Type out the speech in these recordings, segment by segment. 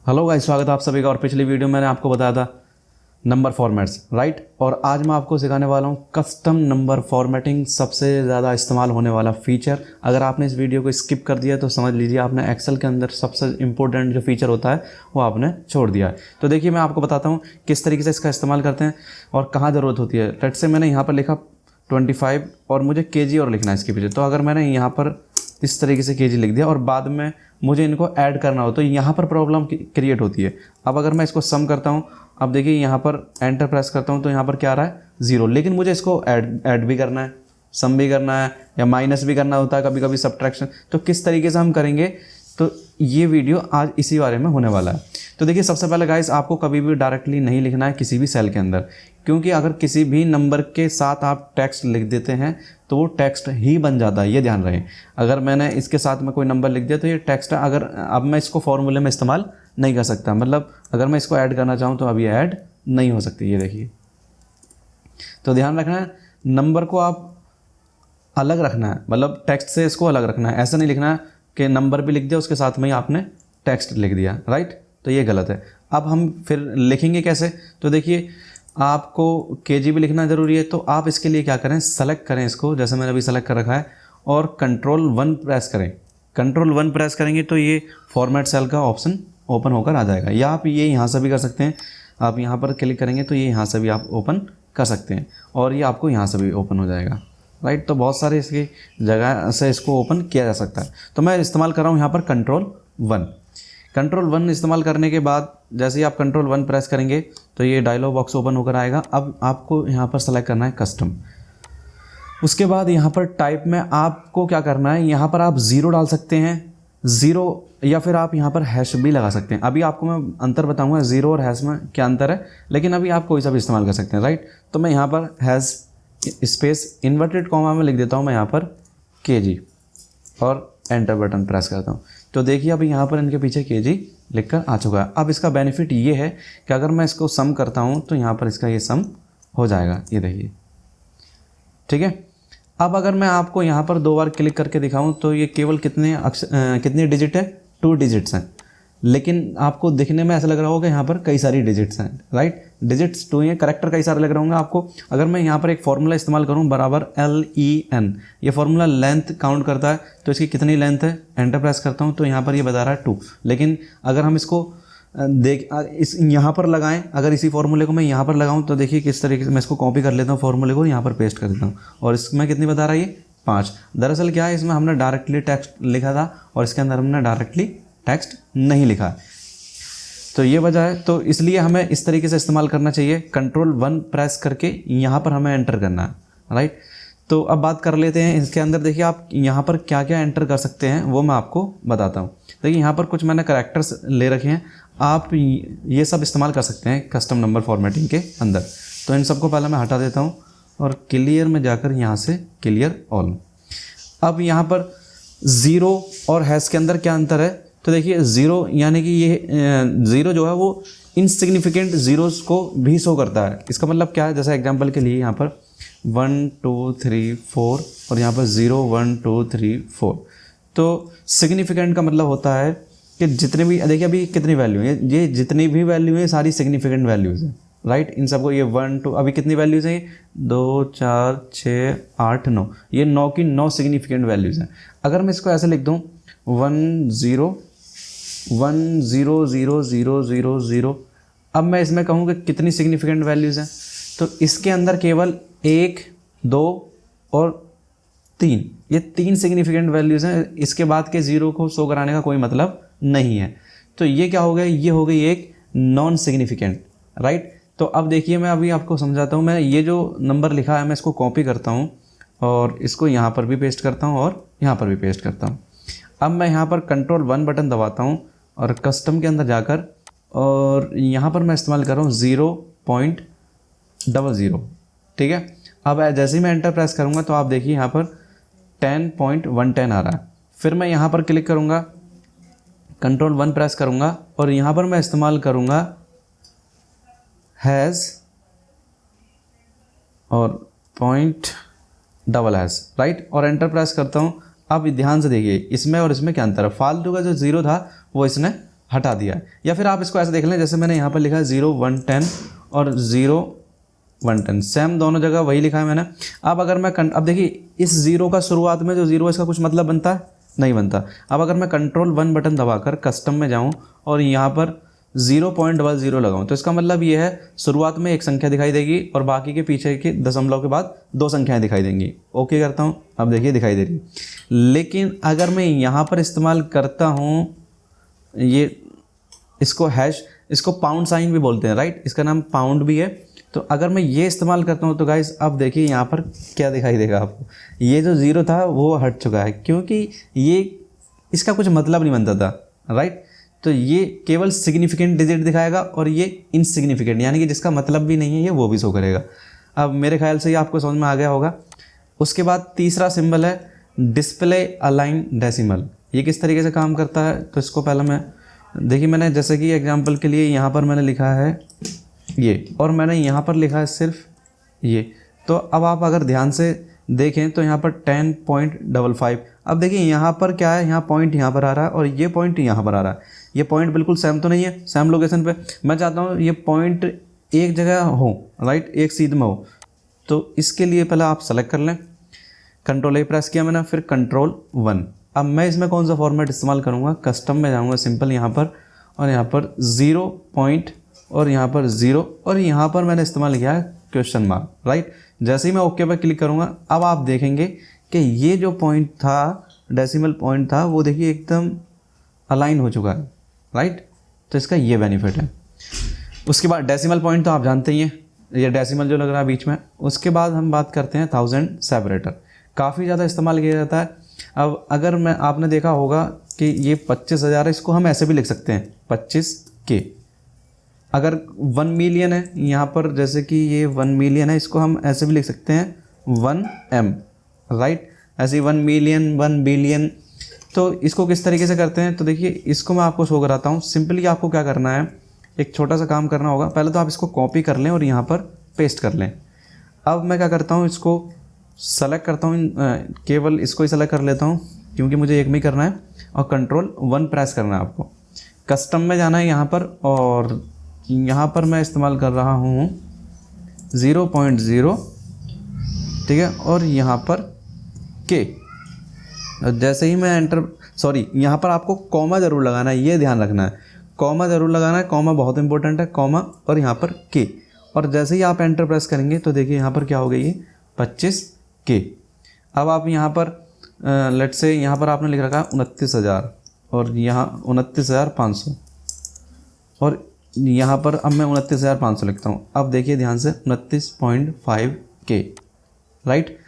Hello guys, स्वागत है आप सभी का। और पिछली वीडियो में मैंने आपको बताया था नंबर फॉर्मेट्स, राइट। और आज मैं आपको सिखाने वाला हूँ कस्टम नंबर फॉर्मेटिंग, सबसे ज़्यादा इस्तेमाल होने वाला फीचर। अगर आपने इस वीडियो को स्किप कर दिया तो समझ लीजिए आपने एक्सेल के अंदर सबसे इंपॉर्टेंट जो फीचर होता है वो आपने छोड़ दिया है। तो देखिए, मैं आपको बताता हूँ किस तरीके से इसका इस्तेमाल करते हैं और कहाँ ज़रूरत होती है। लेट्स से मैंने यहाँ पर लिखा 25 और मुझे केजी और लिखना है इसके पीछे। तो अगर मैंने यहाँ पर इस तरीके से केजी लिख दिया और बाद में मुझे इनको ऐड करना हो तो यहाँ पर प्रॉब्लम क्रिएट होती है। अब अगर मैं इसको सम करता हूँ, अब देखिए यहाँ पर एंटर प्रेस करता हूँ तो यहाँ पर क्या आ रहा है 0, लेकिन मुझे इसको ऐड भी करना है, सम भी करना है या माइनस भी करना होता है कभी कभी, सब्ट्रैक्शन। तो किस तरीके से हम करेंगे, तो ये वीडियो आज इसी बारे में होने वाला है। तो देखिए, सबसे पहले गाइस आपको कभी भी डायरेक्टली नहीं लिखना है किसी भी सेल के अंदर, क्योंकि अगर किसी भी नंबर के साथ आप टेक्स्ट लिख देते हैं तो वो टेक्स्ट ही बन जाता है, ये ध्यान रहे। अगर मैंने इसके साथ में कोई नंबर लिख दिया तो ये टेक्स्ट है। अगर अब मैं इसको फॉर्मूले में इस्तेमाल नहीं कर सकता, मतलब अगर मैं इसको ऐड करना चाहूँ तो अब ये ऐड नहीं हो सकती, ये देखिए। तो ध्यान रखना है, नंबर को आप अलग रखना है, मतलब टेक्स्ट से इसको अलग रखना है। ऐसा नहीं लिखना है कि नंबर भी लिख दिया उसके साथ में ही आपने टेक्स्ट लिख दिया, राइट। तो ये गलत है। अब हम फिर लिखेंगे कैसे, तो देखिए आपको केजी भी लिखना ज़रूरी है। तो आप इसके लिए क्या करें, सेलेक्ट करें इसको, जैसे मैंने अभी सेलेक्ट कर रखा है, और कंट्रोल 1 प्रेस करें। कंट्रोल 1 प्रेस करेंगे तो ये फॉर्मेट सेल का ऑप्शन ओपन होकर आ जाएगा। या आप ये यहाँ से भी कर सकते हैं, आप यहाँ पर क्लिक करेंगे तो ये यहाँ से भी आप ओपन कर सकते हैं और ये आपको यहाँ से भी ओपन हो जाएगा, राइट। तो बहुत सारे इसकी जगह से इसको ओपन किया जा सकता है। तो मैं इस्तेमाल कर रहा हूँ यहाँ पर कंट्रोल 1 इस्तेमाल करने के बाद जैसे ही आप कंट्रोल 1 प्रेस करेंगे तो ये डायलॉग बॉक्स ओपन होकर आएगा। अब आपको यहाँ पर सेलेक्ट करना है कस्टम। उसके बाद यहाँ पर टाइप में आपको क्या करना है, यहाँ पर आप 0 डाल सकते हैं, 0, या फिर आप यहाँ पर हैश भी लगा सकते हैं। अभी आपको मैं अंतर बताऊँगा 0 और हैश में क्या अंतर है, लेकिन अभी आप कोई सा भी इस्तेमाल कर सकते हैं, राइट। तो मैं यहाँ पर हैश स्पेस इन्वर्टेड कॉमा में लिख देता हूँ मैं यहाँ पर केजी और एंटर बटन प्रेस करता हूँ। तो देखिए अभी यहाँ पर इनके पीछे केजी लिखकर आ चुका है। अब इसका बेनिफिट ये है कि अगर मैं इसको सम करता हूँ तो यहाँ पर इसका ये सम हो जाएगा, ये देखिए, ठीक है। अब अगर मैं आपको यहाँ पर 2 बार क्लिक करके दिखाऊँ तो ये केवल कितने डिजिट है, 2 डिजिट्स हैं, लेकिन आपको दिखने में ऐसा लग रहा होगा यहाँ पर कई सारी डिजिट्स हैं, राइट। डिजिट्स 2 हैं, करेक्टर कई सारे लग रहे होंगे आपको। अगर मैं यहाँ पर एक फॉर्मूला इस्तेमाल करूँ बराबर LEN, ये फॉर्मूला लेंथ काउंट करता है, तो इसकी कितनी लेंथ है, एंटर प्रेस करता हूँ तो यहाँ पर ये बता रहा है 2। लेकिन अगर हम इसको इस यहाँ पर लगाएं, अगर इसी फॉर्मूले को मैं यहाँ पर लगाऊँ तो देखिए किस तरीके से मैं इसको कॉपी कर लेता हूँ, फॉर्मूले को यहाँ पर पेस्ट कर देता हूँ और इसमें कितनी बता रहा है ये 5। दरअसल क्या है, इसमें हमने डायरेक्टली टेक्स्ट लिखा था और इसके अंदर हमने डायरेक्टली टेक्स्ट नहीं लिखा है, तो ये वजह है। तो इसलिए हमें इस तरीके से इस्तेमाल करना चाहिए, कंट्रोल 1 प्रेस करके यहाँ पर हमें एंटर करना है, राइट। तो अब बात कर लेते हैं इसके अंदर। देखिए आप यहाँ पर क्या क्या एंटर कर सकते हैं वो मैं आपको बताता हूँ। देखिए यहाँ पर कुछ मैंने करैक्टर्स ले रखे हैं, आप ये सब इस्तेमाल कर सकते हैं कस्टम नंबर फॉर्मेटिंग के अंदर। तो इन सबको पहले मैं हटा देता हूँ और क्लियर में जाकर यहाँ से क्लियर ऑल। अब यहाँ पर 0 और हैश के अंदर क्या अंतर है, तो देखिए 0 यानी कि ये 0 जो है वो इनसिग्निफिकेंट ज़ीरोज़ को भी शो करता है। इसका मतलब क्या है, जैसे एग्जांपल के लिए यहाँ पर 1 2 3 4 और यहाँ पर 0 1 2 3 4। तो सिग्निफिकेंट का मतलब होता है कि जितने भी, देखिए अभी कितनी वैल्यू है, ये जितनी भी वैल्यू है सारी सिग्निफिकेंट वैल्यूज़ हैं, राइट। इन सबको ये 1 2, अभी कितनी वैल्यूज़ हैं, 2 4 6 8 9, ये 9 की 9 सिग्निफिकेंट वैल्यूज़ हैं। अगर मैं इसको ऐसे लिख दूँ 1 0 1 0 0 0 0 0, अब मैं इसमें कहूँ कि कितनी सिग्निफिकेंट वैल्यूज़ हैं, तो इसके अंदर केवल 1 2 और 3, ये 3 सिग्निफिकेंट वैल्यूज़ हैं। इसके बाद के 0 को शो कराने का कोई मतलब नहीं है। तो ये क्या हो गया, ये हो गई एक नॉन सिग्निफिकेंट, राइट। तो अब देखिए मैं अभी आपको समझाता हूँ। मैं ये जो नंबर लिखा है मैं इसको कॉपी करता हूँ और इसको यहाँ पर भी पेस्ट करता हूँ और यहाँ पर भी पेस्ट करता हूँ। अब मैं यहाँ पर कंट्रोल 1 बटन दबाता हूँ और कस्टम के अंदर जाकर, और यहाँ पर मैं इस्तेमाल कर रहा हूँ 0.00, ठीक है। अब जैसे ही मैं एंटर प्रेस करूँगा तो आप देखिए यहाँ पर 10.110 आ रहा है। फिर मैं यहाँ पर क्लिक करूँगा, कंट्रोल 1 प्रेस करूँगा और यहाँ पर मैं इस्तेमाल करूँगा हैज़ और .##, राइट, और एंटर प्रेस करता हूँ। अब ध्यान से देखिए इसमें और इसमें क्या अंतर है। फालतू का जो 0 था वो इसने हटा दिया है। या फिर आप इसको ऐसे देख लें, जैसे मैंने यहाँ पर लिखा है 0 1 10 और 0 1 10, सेम दोनों जगह वही लिखा है मैंने। अब अगर मैं अब देखिए इस 0 का शुरुआत में जो 0 है इसका कुछ मतलब बनता है, नहीं बनता। अब अगर मैं कंट्रोल 1 बटन दबाकर कस्टम में जाऊँ और यहाँ पर 0.00 लगाऊं, तो इसका मतलब ये है शुरुआत में एक संख्या दिखाई देगी और बाकी के पीछे के दशमलव के बाद दो संख्याएं दिखाई देंगी। ओके करता हूं, अब देखिए दिखाई दे रही। लेकिन अगर मैं यहाँ पर इस्तेमाल करता हूँ ये इसको हैश, इसको पाउंड साइन भी बोलते हैं, राइट, इसका नाम पाउंड भी है। तो अगर मैं ये इस्तेमाल करता हूँ तो गाइस अब देखिए यहाँ पर क्या दिखाई देगा आपको, ये जो 0 था वो हट चुका है, क्योंकि ये इसका कुछ मतलब नहीं बनता था, राइट। तो ये केवल सिग्निफिकेंट डिजिट दिखाएगा और ये इनसिग्निफिकेंट, यानी कि जिसका मतलब भी नहीं है ये वो भी शो करेगा। अब मेरे ख्याल से ये आपको समझ में आ गया होगा। उसके बाद तीसरा सिंबल है डिस्प्ले अलाइन डेसिमल। ये किस तरीके से काम करता है, तो इसको पहले मैं देखिए, मैंने जैसे कि एग्जांपल के लिए यहाँ पर मैंने लिखा है ये और मैंने यहाँ पर लिखा है सिर्फ ये। तो अब आप अगर ध्यान से देखें तो यहाँ पर 10.55। अब देखिए यहाँ पर क्या है, यहाँ पॉइंट यहाँ पर आ रहा है और ये पॉइंट यहाँ पर आ रहा है। ये पॉइंट बिल्कुल सेम तो नहीं है, सेम लोकेशन पे। मैं चाहता हूँ ये पॉइंट एक जगह हो, राइट, एक सीध में हो। तो इसके लिए पहले आप सेलेक्ट कर लें, कंट्रोल A प्रेस किया मैंने, फिर कंट्रोल 1। अब मैं इसमें कौन सा फॉर्मेट इस्तेमाल करूँगा, कस्टम में जाऊँगा सिंपल यहाँ पर, और यहाँ पर 0 पॉइंट और यहाँ पर 0 और यहाँ पर मैंने इस्तेमाल किया है क्वेश्चन मार्क, राइट। जैसे ही मैं ओके पर क्लिक करूँगा अब आप देखेंगे कि ये जो पॉइंट था, डेसिमल पॉइंट था, वो देखिए एकदम अलाइन हो चुका है, राइट। तो इसका ये बेनिफिट है। उसके बाद डेसिमल पॉइंट तो आप जानते ही हैं, ये डेसिमल जो लग रहा है बीच में। उसके बाद हम बात करते हैं 1000 सेपरेटर, काफ़ी ज़्यादा इस्तेमाल किया जाता है। अब अगर मैं आपने देखा होगा कि ये 25,000 है, इसको हम ऐसे भी लिख सकते हैं 25K। अगर 1 मिलियन है यहाँ पर, जैसे कि ये 1 मिलियन है, इसको हम ऐसे भी लिख सकते हैं 1M, राइट। ऐसे 1 मिलियन 1 बिलियन। तो इसको किस तरीके से करते हैं, तो देखिए इसको मैं आपको शो कराता हूँ। सिंपली आपको क्या करना है, एक छोटा सा काम करना होगा। पहले तो आप इसको कॉपी कर लें और यहाँ पर पेस्ट कर लें। अब मैं क्या करता हूँ, इसको सेलेक्ट करता हूँ, केवल इसको ही सेलेक्ट कर लेता हूँ क्योंकि मुझे एक में ही करना है, और कंट्रोल 1 प्रेस करना है आपको। कस्टम में जाना है यहाँ पर, और यहाँ पर मैं इस्तेमाल कर रहा हूँ 0.0, ठीक है, और यहाँ पर K। जैसे ही मैं यहाँ पर आपको कॉमा ज़रूर लगाना है, ये ध्यान रखना है, कॉमा ज़रूर लगाना है, कॉमा बहुत इंपॉर्टेंट है, कॉमा और यहाँ पर K। और जैसे ही आप एंटर प्रेस करेंगे तो देखिए यहाँ पर क्या हो गई है, 25K। अब आप यहाँ पर लेट्स से यहाँ पर आपने लिख रखा है 29,000 और यहाँ 29,500, और यहाँ पर अब मैं 29,500 लिखता हूँ। अब देखिए ध्यान से 29.5K, राइट।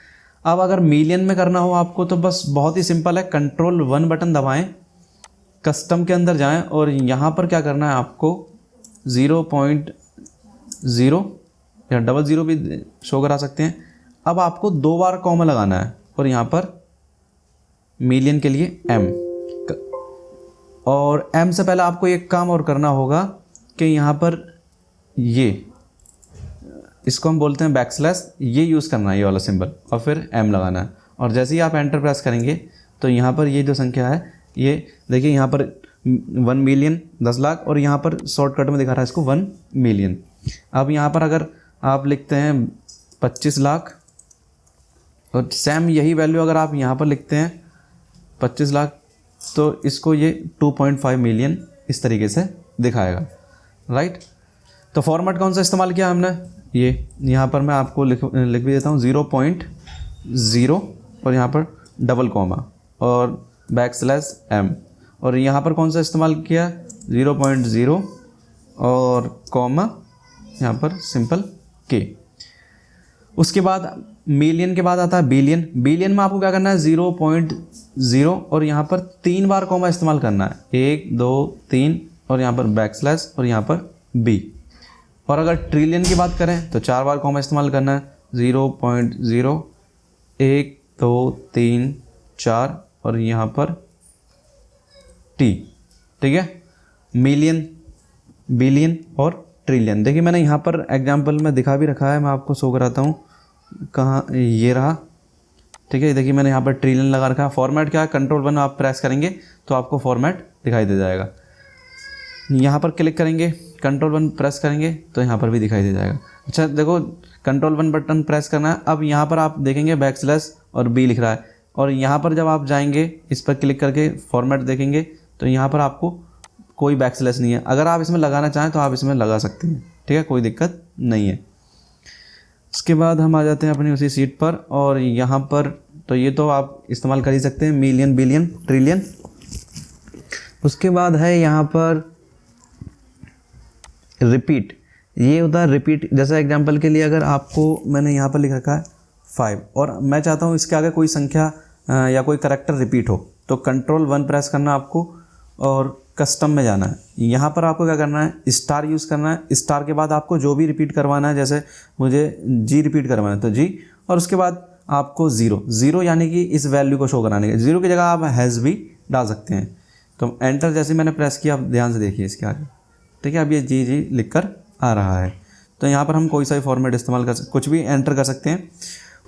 अब अगर मिलियन में करना हो आपको तो बस बहुत ही सिंपल है, कंट्रोल 1 बटन दबाएं, कस्टम के अंदर जाएं और यहाँ पर क्या करना है आपको 0.0 या 00 भी शो करा सकते हैं। अब आपको 2 बार कॉमा लगाना है और यहाँ पर मिलियन के लिए M, और M से पहले आपको एक काम और करना होगा कि यहाँ पर ये, इसको हम बोलते हैं बैकस्लैश, ये यूज़ करना है, ये वाला सिंबल, और फिर M लगाना है। और जैसे ही आप एंटर प्रेस करेंगे तो यहाँ पर ये जो संख्या है, ये देखिए यहाँ पर 1 मिलियन 10 लाख, और यहाँ पर शॉर्टकट में दिखा रहा है इसको 1 मिलियन। अब यहाँ पर अगर आप लिखते हैं 25 लाख, और सेम यही वैल्यू अगर आप यहाँ पर लिखते हैं 25 लाख, तो इसको ये 2.5 मिलियन इस तरीके से दिखाएगा, राइट। तो फॉर्मेट कौन सा इस्तेमाल किया हमने, ये यहाँ पर मैं आपको लिख भी देता हूँ 0.0 और यहाँ पर डबल कॉमा और बैकस्लैश M, और यहाँ पर कौन सा इस्तेमाल किया 0.0 और कॉमा यहाँ पर सिंपल K। उसके बाद मिलियन के बाद आता है बिलियन। बिलियन में आपको क्या करना है 0.0 और यहाँ पर 3 बार कॉमा इस्तेमाल करना है, 1 2 3, और यहाँ पर बैकस्लैश और यहाँ पर B। और अगर ट्रिलियन की बात करें तो 4 बार कॉमा इस्तेमाल करना है, 0.0 1 2 3 4 और यहाँ पर T, ठीक है। मिलियन, बिलियन और ट्रिलियन। देखिए मैंने यहाँ पर एग्जाम्पल में दिखा भी रखा है, मैं आपको शो कराता हूँ, कहाँ, ये रहा, ठीक है। देखिए मैंने यहाँ पर ट्रिलियन लगा रखा है। फॉर्मेट क्या है, कंट्रोल 1 आप प्रेस करेंगे तो आपको फॉर्मेट दिखाई दे जाएगा। यहाँ पर क्लिक करेंगे, Ctrl 1 प्रेस करेंगे तो यहाँ पर भी दिखाई दे जाएगा। अच्छा देखो, Ctrl 1 बटन प्रेस करना है। अब यहाँ पर आप देखेंगे बैकस्लैश और बी लिख रहा है, और यहाँ पर जब आप जाएंगे इस पर क्लिक करके फॉर्मेट देखेंगे तो यहाँ पर आपको कोई बैकस्लैश नहीं है। अगर आप इसमें लगाना चाहें तो आप इसमें लगा सकते हैं, ठीक है, कोई दिक्कत नहीं है। उसके बाद हम आ जाते हैं अपनी उसी सीट पर, और यहाँ पर तो ये तो आप इस्तेमाल कर ही सकते हैं, मिलियन, बिलियन, ट्रिलियन। उसके बाद है यहाँ पर रिपीट, ये होता है रिपीट। जैसा एग्जांपल के लिए अगर आपको मैंने यहाँ पर लिख रखा है 5 और मैं चाहता हूँ इसके आगे कोई संख्या या कोई करैक्टर रिपीट हो, तो Ctrl 1 प्रेस करना आपको और कस्टम में जाना है। यहाँ पर आपको क्या करना है, स्टार यूज़ करना है। स्टार के बाद आपको जो भी रिपीट करवाना है, जैसे मुझे जी रिपीट करवाना है तो जी, और उसके बाद आपको 0 यानी कि इस वैल्यू को शो कराने के। 0 की जगह आप हैज़ भी डाल सकते हैं। तो एंटर जैसे मैंने प्रेस किया, आप ध्यान से देखिए इसके आगे, ठीक है, अब ये जी लिख कर आ रहा है। तो यहाँ पर हम कोई सा भी फॉर्मेट इस्तेमाल कर कुछ भी एंटर कर सकते हैं।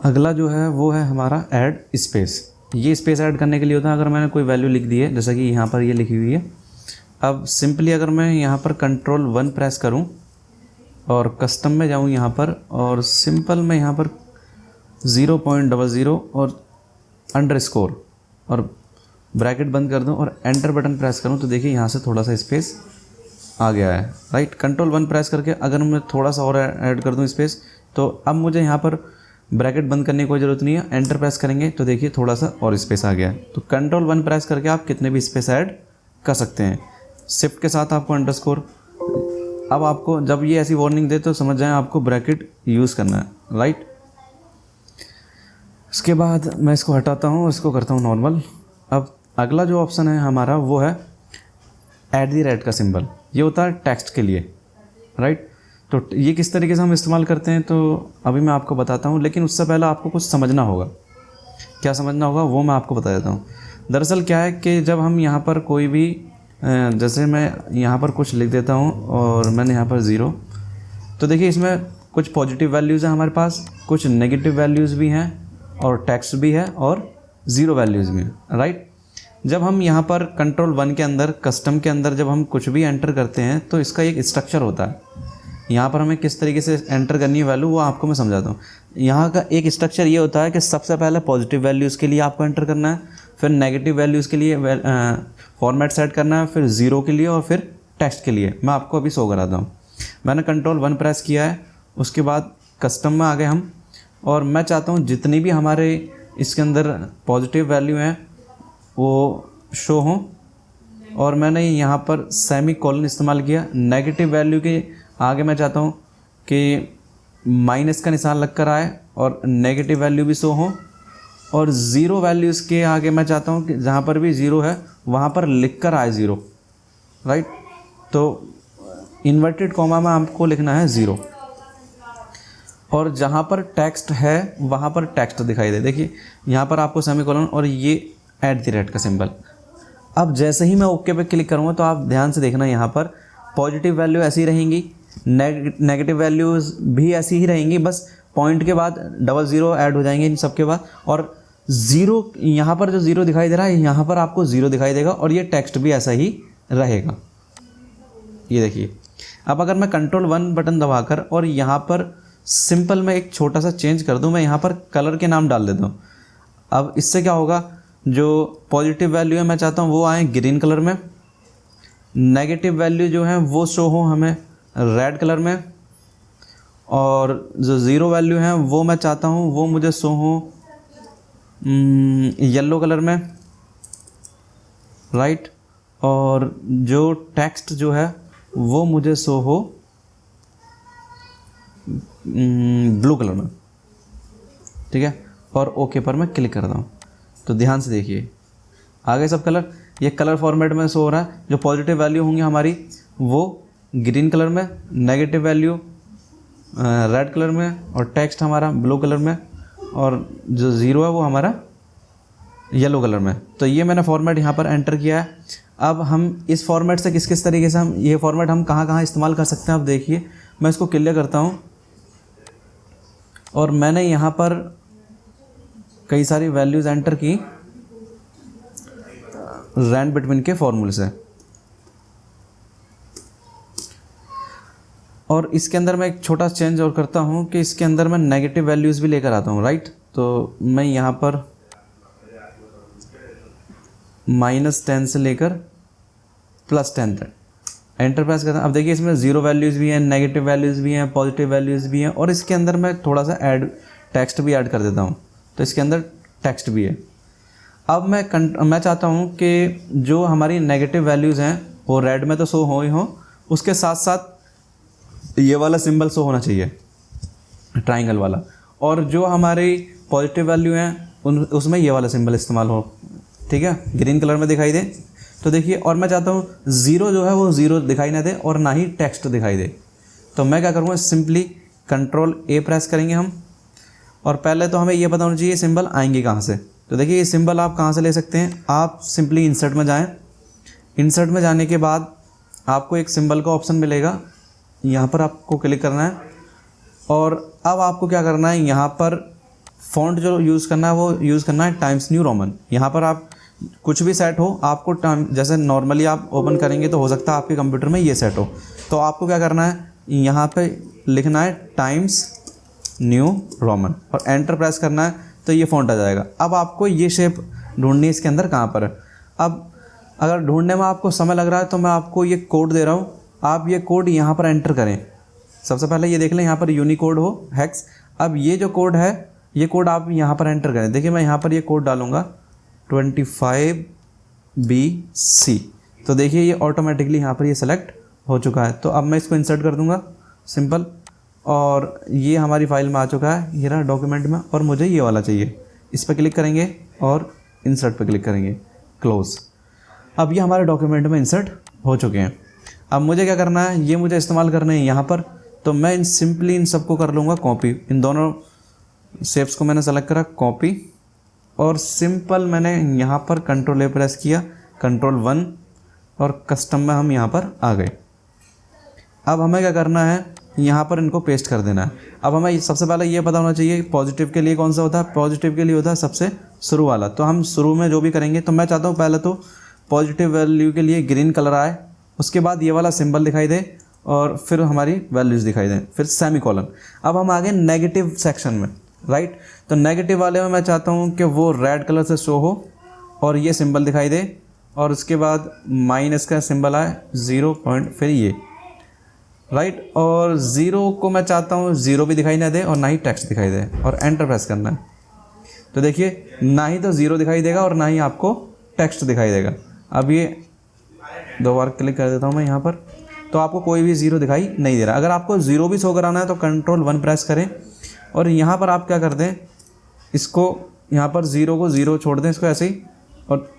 अगला जो है वो है हमारा ऐड स्पेस। ये स्पेस ऐड करने के लिए होता है, अगर मैंने कोई वैल्यू लिख दी है, जैसा कि यहाँ पर ये लिखी हुई है। अब सिंपली अगर मैं यहाँ पर Ctrl 1 प्रेस करूँ और कस्टम में जाऊँ यहाँ पर, और सिंपल मैं यहाँ पर 0.00 और अंडरस्कोर और ब्रैकेट बंद कर दूँ और एंटर बटन प्रेस करूँ, तो देखिए यहाँ से थोड़ा सा स्पेस आ गया है, राइट। Ctrl 1 प्रेस करके अगर मैं थोड़ा सा और ऐड कर दूँ स्पेस, तो अब मुझे यहाँ पर ब्रैकेट बंद करने की कोई ज़रूरत नहीं है। एंटर प्रेस करेंगे तो देखिए थोड़ा सा और स्पेस आ गया है। तो Ctrl 1 प्रेस करके आप कितने भी स्पेस ऐड कर सकते हैं। शिफ्ट के साथ आपको अंडरस्कोर। अब आपको जब ये ऐसी वार्निंग दे तो समझ जाएं आपको ब्रैकेट यूज़ करना है, राइट। उसके बाद मैं इसको हटाता हूँ, इसको करता हूँ नॉर्मल। अब अगला जो ऑप्शन है हमारा वो है @ का सिंबल। ये होता है टेक्स्ट के लिए, राइट। तो ये किस तरीके से हम इस्तेमाल करते हैं तो अभी मैं आपको बताता हूँ, लेकिन उससे पहले आपको कुछ समझना होगा। क्या समझना होगा वो मैं आपको बता देता हूँ। दरअसल क्या है कि जब हम यहाँ पर कोई भी जैसे मैं यहाँ पर कुछ लिख देता हूँ और मैंने यहाँ पर 0, तो देखिए इसमें कुछ पॉजिटिव वैल्यूज़ हैं हमारे पास, कुछ नेगेटिव वैल्यूज़ भी हैं, और टेक्स्ट भी है, और 0 वैल्यूज़ भी हैं, राइट। जब हम यहाँ पर Ctrl 1 के अंदर कस्टम के अंदर जब हम कुछ भी एंटर करते हैं तो इसका एक स्ट्रक्चर होता है। यहाँ पर हमें किस तरीके से एंटर करनी है वैल्यू, वो आपको मैं समझाता हूँ। यहाँ का एक स्ट्रक्चर ये होता है कि सबसे पहले पॉजिटिव वैल्यूज़ के लिए आपको एंटर करना है, फिर नेगेटिव वैल्यूज़ के लिए फॉर्मेट सेट करना है, फिर 0 के लिए, और फिर टेक्स्ट के लिए। मैं आपको अभी शो कराता हूँ। मैंने Ctrl 1 प्रेस किया है, उसके बाद कस्टम में आ गए हम, और मैं चाहता हूँ जितनी भी हमारे इसके अंदर पॉजिटिव वैल्यू हैं वो शो हों, और मैंने यहाँ पर सेमीकोलन इस्तेमाल किया। नेगेटिव वैल्यू के आगे मैं चाहता हूँ कि माइनस का निशान लग कर आए और नेगेटिव वैल्यू भी शो हो, और 0 वैल्यूज़ के आगे मैं चाहता हूँ कि जहाँ पर भी 0 है वहाँ पर लिख कर आए 0, राइट। तो इन्वर्टेड कॉमा में आपको लिखना है 0, और जहाँ पर टेक्स्ट है वहाँ पर टेक्स्ट दिखाई दे। देखिए यहाँ पर आपको सेमीकोलन और ये @ का सिंबल। अब जैसे ही मैं ओके पे क्लिक करूँगा तो आप ध्यान से देखना, यहाँ पर पॉजिटिव वैल्यू ऐसी रहेंगी, नेगेटिव वैल्यूज़ भी ऐसी ही रहेंगी, बस पॉइंट के बाद 00 ऐड हो जाएंगे इन सब के बाद, और 0 यहाँ पर जो 0 दिखाई दे रहा है यहाँ पर आपको 0 दिखाई देगा, और ये टेक्स्ट भी ऐसा ही रहेगा। ये देखिए, अब अगर मैं Ctrl 1 बटन दबाकर और यहाँ पर सिंपल में एक छोटा सा चेंज कर दूँ, मैं यहाँ पर कलर के नाम डाल देता हूँ। अब इससे क्या होगा, जो पॉजिटिव वैल्यू है मैं चाहता हूँ वो आए ग्रीन कलर में, नेगेटिव वैल्यू जो है वो शो हो हमें रेड कलर में, और जो 0 वैल्यू है वो मैं चाहता हूँ वो मुझे शो हो येलो कलर में, राइट। और जो टेक्स्ट जो है वो मुझे शो हो ब्लू कलर में, ठीक है। और ओके पर मैं क्लिक करता हूँ, तो ध्यान से देखिए आ गए सब कलर। ये कलर फॉर्मेट में शो हो रहा है। जो पॉजिटिव वैल्यू होंगी हमारी वो ग्रीन कलर में, नेगेटिव वैल्यू रेड कलर में, और टेक्स्ट हमारा ब्लू कलर में, और जो 0 है वो हमारा येलो कलर में। तो ये मैंने फॉर्मेट यहाँ पर एंटर किया है। अब हम इस फॉर्मेट से किस किस तरीके से हम ये फॉर्मेट हम कहाँ कहाँ इस्तेमाल कर सकते हैं। अब देखिए मैं इसको क्लियर करता हूँ, और मैंने यहाँ पर कई सारी वैल्यूज़ एंटर की रैंड बिटवीन के फॉर्मूले से। और इसके अंदर मैं एक छोटा चेंज और करता हूँ कि इसके अंदर मैं नेगेटिव वैल्यूज़ भी लेकर आता हूँ, राइट। तो मैं यहाँ पर -10 से लेकर +10 तक एंटर प्रेस करता हूँ। अब देखिए इसमें ज़ीरो वैल्यूज़ भी हैं, नेगेटिव वैल्यूज़ भी हैं, पॉजिटिव वैल्यूज़ भी हैं, और इसके अंदर मैं थोड़ा सा टेक्स्ट भी ऐड कर देता हूँ। तो इसके अंदर टेक्स्ट भी है। अब मैं चाहता हूँ कि जो हमारी नेगेटिव वैल्यूज़ हैं वो रेड में तो शो हो ही हो, उसके साथ साथ ये वाला सिंबल शो होना चाहिए, ट्राइंगल वाला, और जो हमारी पॉजिटिव वैल्यू हैं उसमें ये वाला सिंबल इस्तेमाल हो, ठीक है, ग्रीन कलर में दिखाई दे। तो देखिए, और मैं चाहता हूँ ज़ीरो जो है वो ज़ीरो दिखाई ना दे और ना ही टेक्स्ट दिखाई दे। तो मैं क्या करूँगा, सिंपली Ctrl+A प्रेस करेंगे हम, और पहले तो हमें ये पता होना चाहिए सिंबल आएंगे कहाँ से। तो देखिए ये सिंबल आप कहाँ से ले सकते हैं, आप सिंपली इंसर्ट में जाएं। इंसर्ट में जाने के बाद आपको एक सिंबल का ऑप्शन मिलेगा, यहाँ पर आपको क्लिक करना है, और अब आपको क्या करना है, यहाँ पर फ़ॉन्ट जो यूज़ करना है वो यूज़ करना है टाइम्स न्यू रोमन। यहाँ पर आप कुछ भी सेट हो, आपको जैसे नॉर्मली आप ओपन करेंगे तो हो सकता है आपके कंप्यूटर में ये सेट हो, तो आपको क्या करना है, यहाँ पे लिखना है टाइम्स न्यू रोमन और एंटर प्रेस करना है, तो ये फ़ॉन्ट आ जाएगा। अब आपको ये शेप ढूंढनी है इसके अंदर कहाँ पर है। अब अगर ढूंढने में आपको समय लग रहा है तो मैं आपको ये कोड दे रहा हूँ, आप ये कोड यहाँ पर एंटर करें। सबसे पहले ये देख लें यहाँ पर यूनिकोड हो हेक्स। अब ये जो कोड है ये कोड आप यहाँ पर एंटर करें। देखिए मैं यहाँ पर ये कोड डालूँगा 25BC, तो देखिए ये ऑटोमेटिकली यहाँ पर ये सेलेक्ट हो चुका है। तो अब मैं इसको इंसर्ट कर दूँगा सिंपल, और ये हमारी फाइल में आ चुका है, ये रहा डॉक्यूमेंट में, और मुझे ये वाला चाहिए। इस पर क्लिक करेंगे और इंसर्ट पर क्लिक करेंगे, क्लोज। अब ये हमारे डॉक्यूमेंट में इंसर्ट हो चुके हैं। अब मुझे क्या करना है, ये मुझे इस्तेमाल करने हैं यहाँ पर, तो मैं सिंपली इन सबको कर लूँगा कॉपी। इन दोनों शेप्स को मैंने सेलेक्ट करा, कॉपी, और सिंपल मैंने यहाँ पर Ctrl+A प्रेस किया, Ctrl+1, और कस्टम में हम यहाँ पर आ गए। अब हमें क्या करना है, यहाँ पर इनको पेस्ट कर देना है। अब हमें सबसे पहले ये पता होना चाहिए पॉजिटिव के लिए कौन सा होता है। पॉजिटिव के लिए होता है सबसे शुरू वाला, तो हम शुरू में जो भी करेंगे, तो मैं चाहता हूँ पहले तो पॉजिटिव वैल्यू के लिए ग्रीन कलर आए, उसके बाद ये वाला सिंबल दिखाई दे, और फिर हमारी वैल्यूज़ दिखाई दें, फिर सेमीकोलन। अब हम आ गए नेगेटिव सेक्शन में, राइट। तो नेगेटिव वाले में मैं चाहता हूँ कि वो रेड कलर से शो हो और ये सिंबल दिखाई दे, और उसके बाद माइनस का सिंबल आए, 0 पॉइंट, फिर ये, राइट। और ज़ीरो को मैं चाहता हूँ ज़ीरो भी दिखाई ना दे और ना ही टेक्स्ट दिखाई दे, और एंटर प्रेस करना है। तो देखिए ना ही तो ज़ीरो दिखाई देगा और ना ही आपको टेक्स्ट दिखाई देगा। अब ये 2 बार क्लिक कर देता हूँ मैं यहाँ पर, तो आपको कोई भी ज़ीरो दिखाई नहीं दे रहा। अगर आपको ज़ीरो भी शो कराना है तो Ctrl+1 प्रेस करें, और यहाँ पर आप क्या कर दें, इसको यहाँ पर ज़ीरो को ज़ीरो छोड़ दें, इसको ऐसे ही, और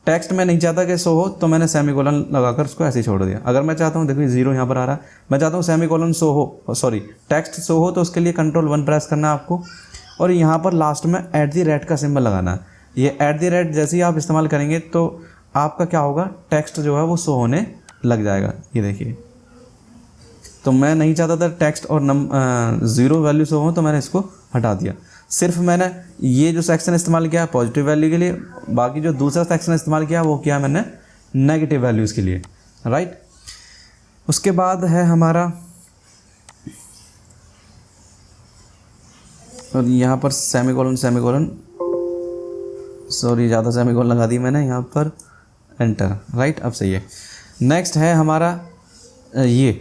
टेक्स्ट में नहीं चाहता कि शो हो तो मैंने सेमीकोलन लगाकर उसको ऐसे ही छोड़ दिया। अगर मैं चाहता हूँ, देखिए ज़ीरो यहाँ पर आ रहा है, मैं चाहता हूँ सेमीकोलन शो हो, सॉरी टेक्स्ट शो हो, तो उसके लिए Ctrl+1 प्रेस करना है आपको, और यहाँ पर लास्ट में @ का सिंबल लगाना है। ये @ जैसे ही आप इस्तेमाल करेंगे तो आपका क्या होगा, टेक्स्ट जो है वो शो होने लग जाएगा। ये देखिए, तो मैं नहीं चाहता था टेक्स्ट और ज़ीरो वैल्यू शो हो, तो मैंने इसको हटा दिया। सिर्फ मैंने ये जो सेक्शन इस्तेमाल किया पॉजिटिव वैल्यू के लिए, बाकी जो दूसरा सेक्शन इस्तेमाल किया वो किया मैंने नेगेटिव वैल्यूज़ के लिए, राइट। उसके बाद है हमारा, और यहाँ पर सेमीकोलन, सॉरी ज़्यादा सेमीकोलन लगा दी मैंने यहाँ पर, एंटर, राइट। अब सही है। नेक्स्ट है हमारा ये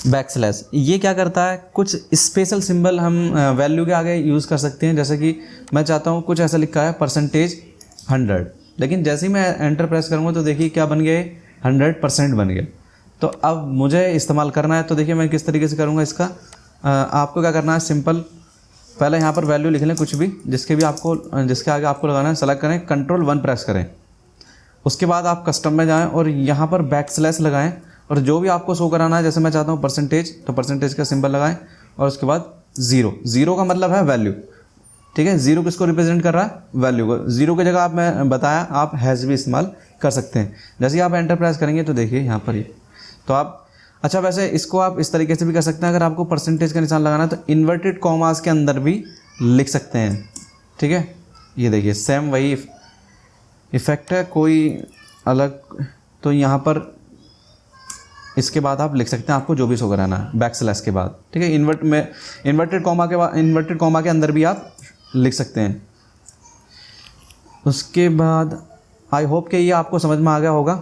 बैकस्लैश। ये क्या करता है, कुछ स्पेशल सिंबल हम वैल्यू के आगे यूज़ कर सकते हैं। जैसे कि मैं चाहता हूँ, कुछ ऐसा लिखा है %100, लेकिन जैसे ही मैं एंटर प्रेस करूँगा तो देखिए क्या बन गया, 100% बन गया। तो अब मुझे इस्तेमाल करना है, तो देखिए मैं किस तरीके से करूँगा इसका। आपको क्या करना है, सिंपल पहले यहाँ पर वैल्यू लिख लें, कुछ भी जिसके आगे आपको लगाना है, सेलेक्ट करें, Ctrl+1 प्रेस करें। उसके बाद आप कस्टम में जाएँ और यहाँ पर बैकस्लैश लगाएँ, और जो भी आपको शो कराना है, जैसे मैं चाहता हूँ %, तो % का सिंबल लगाएं, और उसके बाद ज़ीरो का मतलब है वैल्यू, ठीक है। ज़ीरो किसको रिप्रेजेंट कर रहा है, वैल्यू को। ज़ीरो की जगह मैं बताया आप हैज़ भी इस्तेमाल कर सकते हैं। जैसे ही आप एंटर प्रेस करेंगे तो देखिए यहाँ पर ये, तो आप, अच्छा वैसे इसको आप इस तरीके से भी कर सकते हैं। अगर आपको % का निशान लगाना है तो इन्वर्टेड कॉमास के अंदर भी लिख सकते हैं, ठीक है। ये देखिए सेम वही इफ़ेक्ट है, कोई अलग, तो यहाँ पर इसके बाद आप लिख सकते हैं आपको जो भी शो कराना है बैक स्लैश के बाद, ठीक है। इन्वर्टेड कॉमा के बाद, इन्वर्टेड कॉमा के अंदर भी आप लिख सकते हैं। उसके बाद आई होप कि ये आपको समझ में आ गया होगा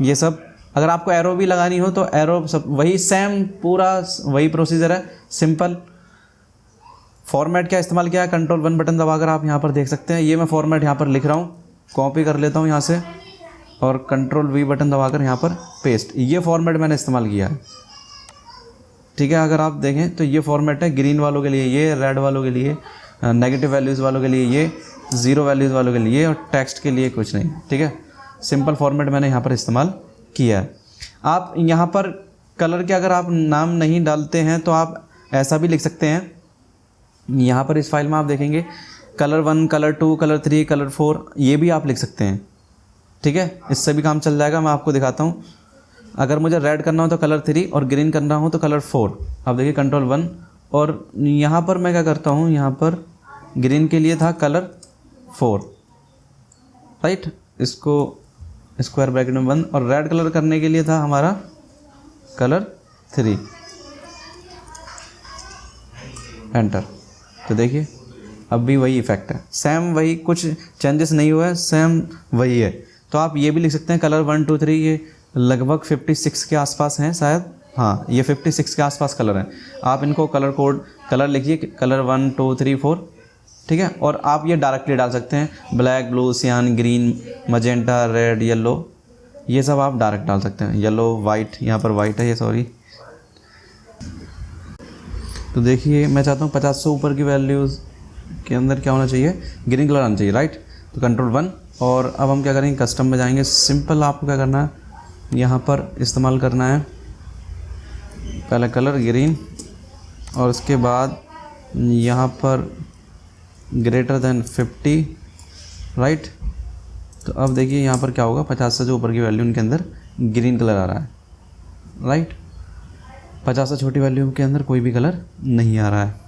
ये सब। अगर आपको एरो भी लगानी हो तो एरो सब वही सेम पूरा वही प्रोसीजर है, सिंपल। फॉर्मेट क्या इस्तेमाल किया है, Ctrl+1 बटन दबाकर आप यहाँ पर देख सकते हैं। ये मैं फॉर्मेट यहाँ पर लिख रहा हूँ, कॉपी कर लेता हूँ यहाँ से और Ctrl+V बटन दबाकर यहाँ पर पेस्ट। ये फॉर्मेट मैंने इस्तेमाल किया है, ठीक है। अगर आप देखें तो ये फॉर्मेट है ग्रीन वालों के लिए, ये रेड वालों के लिए, नेगेटिव वैल्यूज़ वालों के लिए ये, ज़ीरो वैल्यूज़ वालों के लिए, और टेक्स्ट के लिए कुछ नहीं, ठीक है। सिंपल फॉर्मेट मैंने यहाँ पर इस्तेमाल किया है। आप यहाँ पर कलर के अगर आप नाम नहीं डालते हैं तो आप ऐसा भी लिख सकते हैं। यहाँ पर इस फाइल में आप देखेंगे कलर 1, कलर 2, कलर 3, कलर 4, ये भी आप लिख सकते हैं, ठीक है। इससे भी काम चल जाएगा। मैं आपको दिखाता हूँ। अगर मुझे रेड करना हो तो कलर 3 और ग्रीन करना हो तो कलर 4। आप देखिए Ctrl+1, और यहाँ पर मैं क्या करता हूँ, यहाँ पर ग्रीन के लिए था कलर 4, राइट, इसको स्क्वायर ब्रैकेट में बंद, और रेड कलर करने के लिए था हमारा कलर 3, एंटर। तो देखिए अब भी वही इफेक्ट है, सेम वही, कुछ चेंजेस नहीं हुआ है, सेम वही है। तो आप ये भी लिख सकते हैं कलर 1, 2, 3, ये लगभग 56 के आसपास हैं शायद, हाँ ये 56 के आसपास कलर हैं। आप इनको कलर कोड कलर लिखिए, कलर 1, 2, 3, 4, ठीक है। और आप ये डायरेक्टली डाल सकते हैं, ब्लैक, ब्लू, सियान, ग्रीन, मजेंटा, रेड, येलो, ये सब आप डायरेक्ट डाल सकते हैं। येलो, वाइट, यहाँ पर वाइट है ये, सॉरी। तो देखिए मैं चाहता हूँ 50 से ऊपर की वैल्यूज़ के अंदर क्या होना चाहिए, ग्रीन कलर आना चाहिए, राइट। तो Ctrl+1, और अब हम क्या करेंगे, कस्टम में जाएंगे। सिंपल आपको क्या करना है, यहाँ पर इस्तेमाल करना है पहले कलर ग्रीन, और उसके बाद यहाँ पर ग्रेटर देन 50, राइट। तो अब देखिए यहाँ पर क्या होगा, 50 से जो ऊपर की वैल्यू उनके अंदर ग्रीन कलर आ रहा है, राइट। 50 से छोटी वैल्यू के अंदर कोई भी कलर नहीं आ रहा है।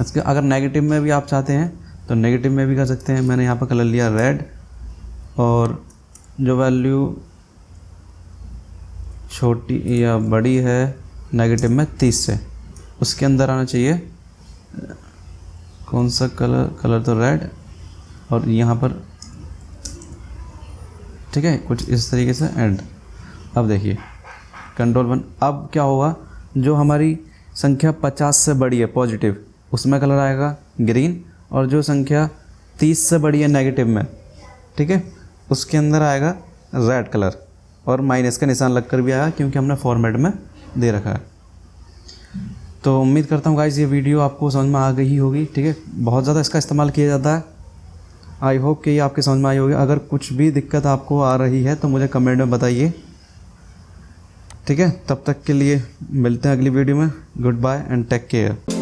इसके अगर नेगेटिव में भी आप चाहते हैं तो नेगेटिव में भी कर सकते हैं। मैंने यहाँ पर कलर लिया रेड, और जो वैल्यू छोटी या बड़ी है नेगेटिव में 30 से, उसके अंदर आना चाहिए कौन सा कलर तो रेड, और यहाँ पर, ठीक है, कुछ इस तरीके से एंड। अब देखिए Ctrl+1, अब क्या होगा, जो हमारी संख्या 50 से बड़ी है पॉजिटिव, उसमें कलर आएगा ग्रीन, और जो संख्या 30 से बड़ी है नेगेटिव में, ठीक है, उसके अंदर आएगा रेड कलर, और माइनस का निशान लगकर भी आया क्योंकि हमने फॉर्मेट में दे रखा है। तो उम्मीद करता हूँ गाइस ये वीडियो आपको समझ में आ गई होगी, ठीक है। बहुत ज़्यादा इसका इस्तेमाल किया जाता है। आई होप कि ये आपके समझ में आई होगी। अगर कुछ भी दिक्कत आपको आ रही है तो मुझे कमेंट में बताइए, ठीक है। तब तक के लिए मिलते हैं अगली वीडियो में। Goodbye and take care.